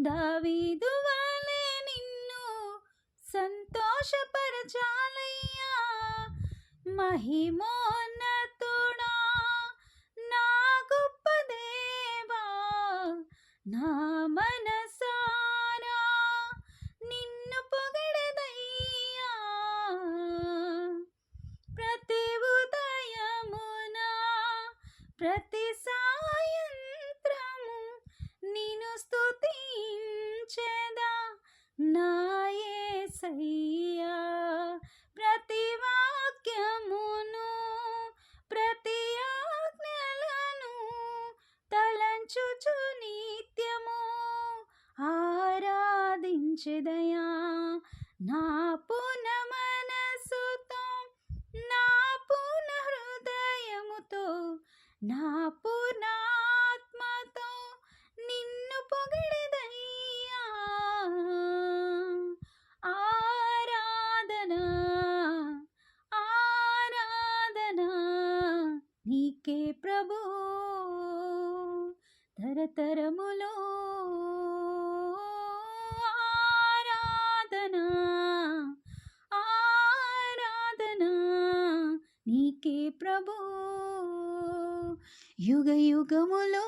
దావీదు వలె నిన్ను సంతోషపరచాలయ్యా, మహిమోన్నతుడా నా గొప్ప దేవా. నా మనసారా నిన్ను పొగడెదయ్యా, ప్రతి ఉదయమున ప్రతి సాయంత్రము నిన్ను స్తుతించెదా నా యేసయ్యా. ప్రతి వాక్యమును ప్రతి ఆజ్ఞలను తలంచుచు నిత్యము ఆరాధించెదయా. నా పూర్ణ మనసుతో నా పూర్ణ హృదయముతో నా పూర్ణ ఆత్మతో నిన్ను పొగడెదయ్యా. ఆరాధన ఆరాధన నీకే ప్రభు, తరతరములో ఆరాధన ఆరాధన నీకే ప్రభు, యుగ యుగములో